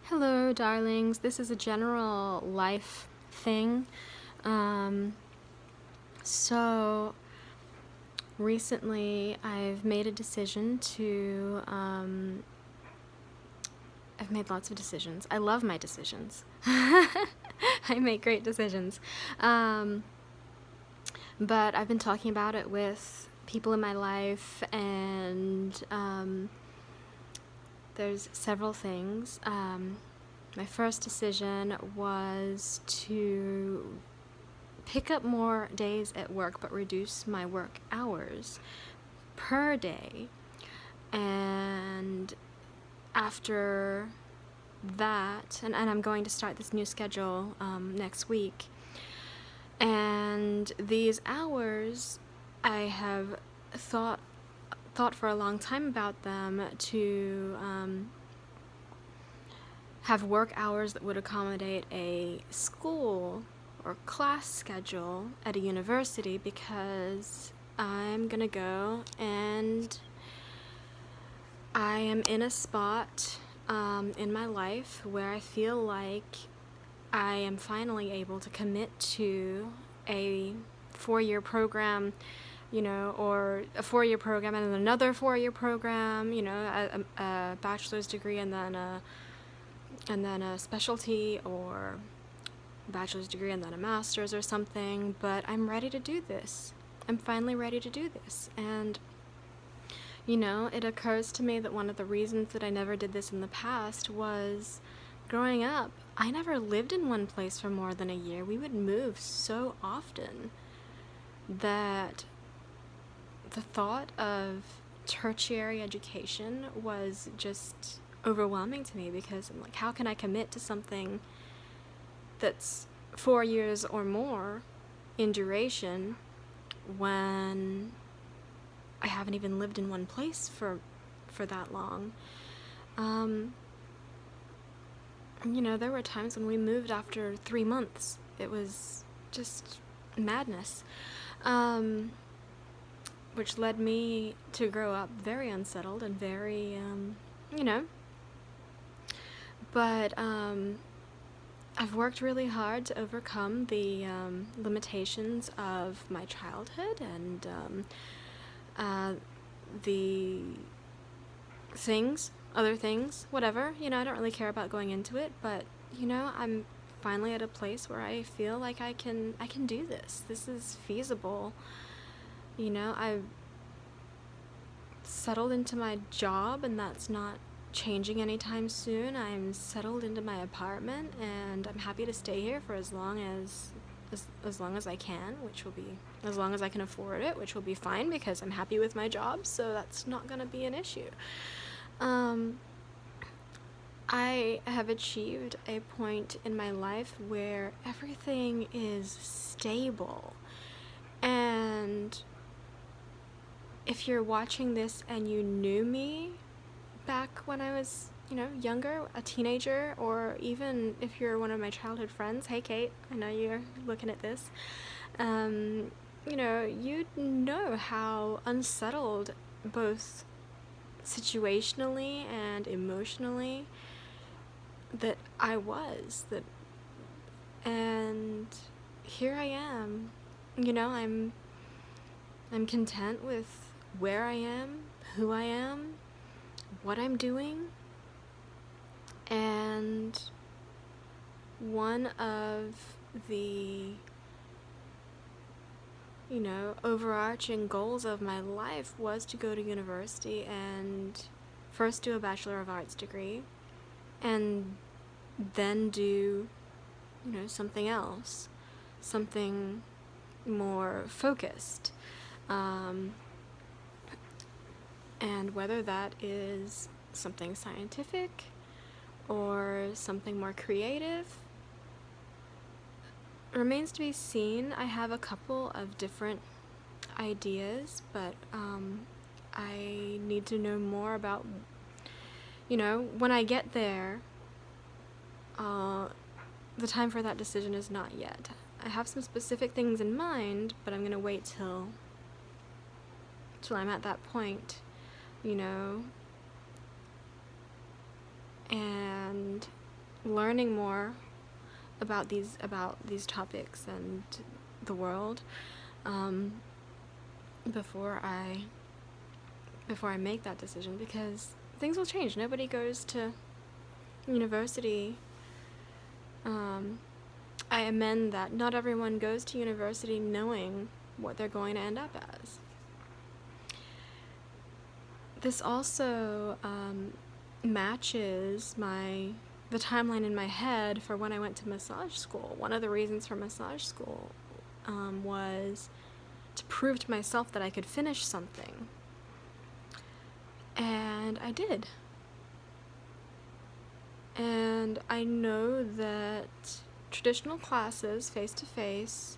Hello, darlings. This is a general life thing. Um, so recently I've made a decision to, I've made lots of decisions. I love my decisions. I make great decisions. But I've been talking about it with people in my life, and there's several things. My first decision was to pick up more days at work but reduce my work hours per day. And after that, and I'm going to start this new schedule next week. And these hours, I have thought for a long time about them to have work hours that would accommodate a school or class schedule at a university, because I'm gonna go and I am in a spot in my life where I feel like I am finally able to commit to a 4-year program, or a 4-year program and then another 4-year program, a bachelor's degree and then a specialty, or a bachelor's degree and then a master's or something. But I'm ready to do this. I'm finally ready to do this. And it occurs to me that one of the reasons that I never did this in the past was growing up, I never lived in one place for more than a year. We would move so often that the thought of tertiary education was just overwhelming to me, because I'm like, how can I commit to something that's 4 years or more in duration when I haven't even lived in one place for that long? There were times when we moved after 3 months. It was just madness, which led me to grow up very unsettled and very, but I've worked really hard to overcome the limitations of my childhood and the other things, whatever. I don't really care about going into it, but I'm finally at a place where I feel like I can do this. This is feasible. I've settled into my job, and that's not changing anytime soon. I'm settled into my apartment, and I'm happy to stay here for as long as I can, which will be as long as I can afford it, which will be fine because I'm happy with my job, so that's not going to be an issue. I have achieved a point in my life where everything is stable. And if you're watching this and you knew me back when I was, younger, a teenager, or even if you're one of my childhood friends, hey Kate, I know you're looking at this, you'd know how unsettled, both situationally and emotionally, that I was. And here I am. I'm content with where I am, who I am, what I'm doing. And one of the overarching goals of my life was to go to university and first do a Bachelor of Arts degree, and then do, something else, something more focused. And whether that is something scientific or something more creative remains to be seen. I have a couple of different ideas, but I need to know more about, when I get there. The time for that decision is not yet. I have some specific things in mind, but I'm gonna wait till I'm at that point, and learning more about these topics and the world before I make that decision, because things will change. Nobody goes to university. I amend that. Not everyone goes to university knowing what they're going to end up as. This also matches the timeline in my head for when I went to massage school. One of the reasons for massage school was to prove to myself that I could finish something. And I did. And I know that traditional classes, face-to-face,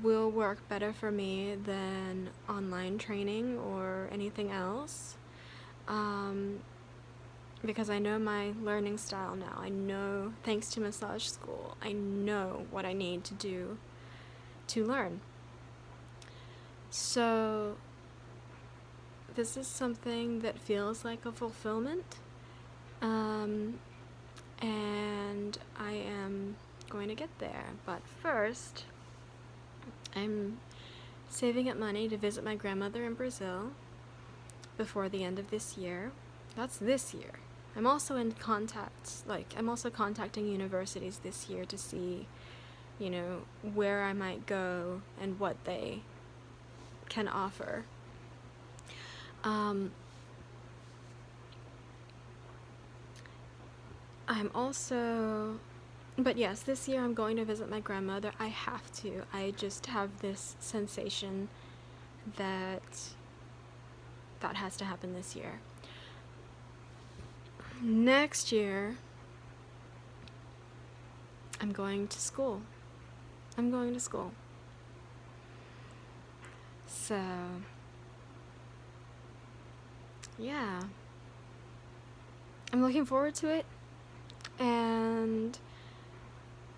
will work better for me than online training or anything else, because I know my learning style now. I know, thanks to massage school, I know what I need to do to learn. So this is something that feels like a fulfillment, and I am going to get there. But first, I'm saving up money to visit my grandmother in Brazil before the end of this year. That's this year. I'm also in contact, I'm also contacting universities this year to see, where I might go and what they can offer. But yes, this year I'm going to visit my grandmother. I have to. I just have this sensation that has to happen this year. Next year, I'm going to school. So, yeah. I'm looking forward to it, and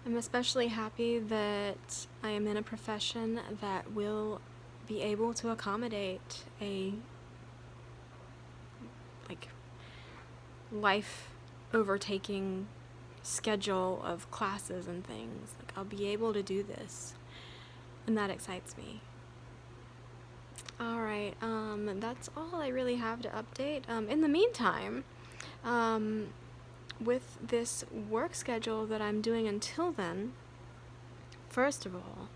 I'm especially happy that I am in a profession that will be able to accommodate a life overtaking schedule of classes and things. I'll be able to do this, and that excites me. Alright, that's all I really have to update. In the meantime, with this work schedule that I'm doing until then, first of all,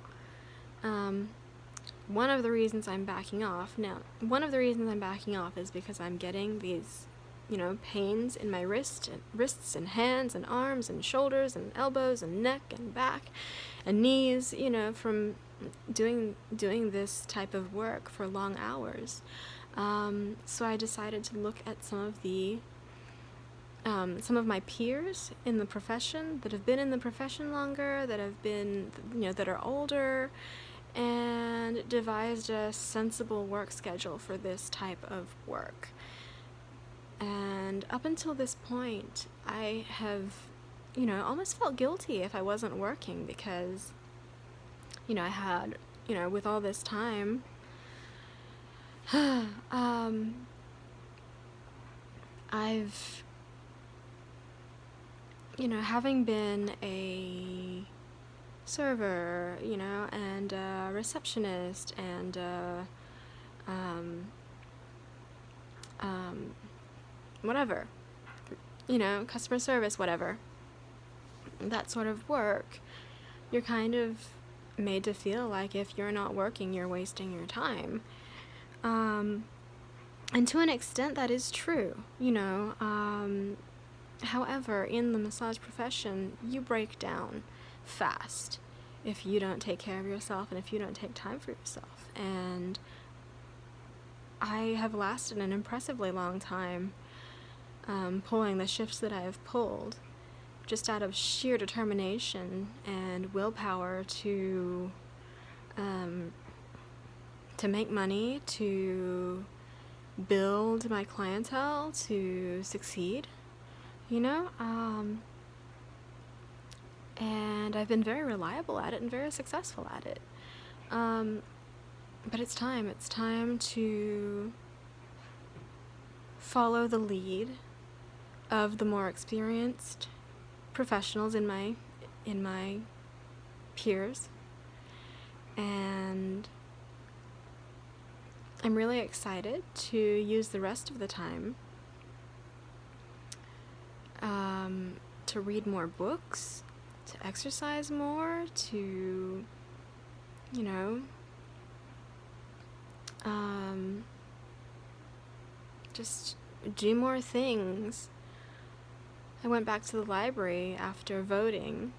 one of the reasons I'm backing off is because I'm getting these, pains in my wrists and hands and arms and shoulders and elbows and neck and back and knees, from doing this type of work for long hours. So I decided to look at some of my peers in the profession that have been in the profession longer, that have been, that are older, and devised a sensible work schedule for this type of work. And up until this point, I have, almost felt guilty if I wasn't working, because, I had, with all this time, I've, having been a server, and a receptionist, and whatever, customer service, whatever, that sort of work, you're kind of made to feel like if you're not working, you're wasting your time. And to an extent, that is true, however, in the massage profession, you break down fast if you don't take care of yourself and if you don't take time for yourself. And I have lasted an impressively long time pulling the shifts that I have pulled, just out of sheer determination and willpower to make money, to build my clientele, to succeed, and I've been very reliable at it and very successful at it. But it's time to follow the lead of the more experienced professionals in my peers, and I'm really excited to use the rest of the time to read more books, to exercise more, to, you know, just do more things. I went back to the library after voting.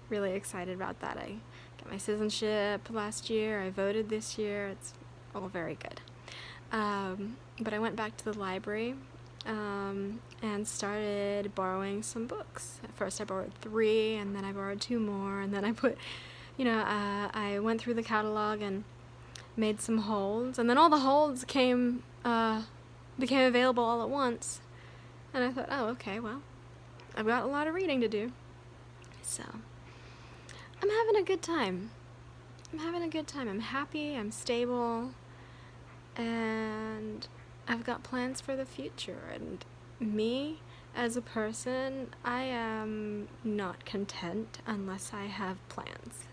Really excited about that. I got my citizenship last year. I voted this year. It's all very good. But I went back to the library and started borrowing some books. At first I borrowed 3, and then I borrowed 2 more, and then I put, I went through the catalog and made some holds, and then all the holds became available all at once. And I thought, oh, okay, well, I've got a lot of reading to do. So, I'm having a good time. I'm happy, I'm stable, and I've got plans for the future. And me, as a person, I am not content unless I have plans.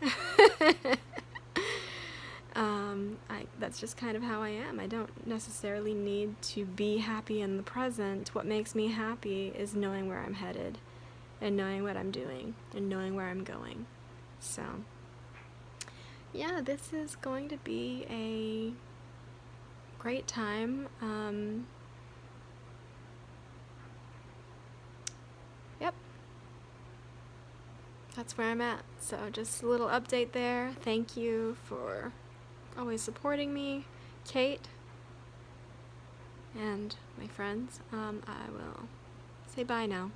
That's just kind of how I am. I don't necessarily need to be happy in the present. What makes me happy is knowing where I'm headed, and knowing what I'm doing, and knowing where I'm going. So, yeah, this is going to be a great time. Yep. That's where I'm at. So just a little update there. Thank you for always supporting me, Kate, and my friends. I will say bye now.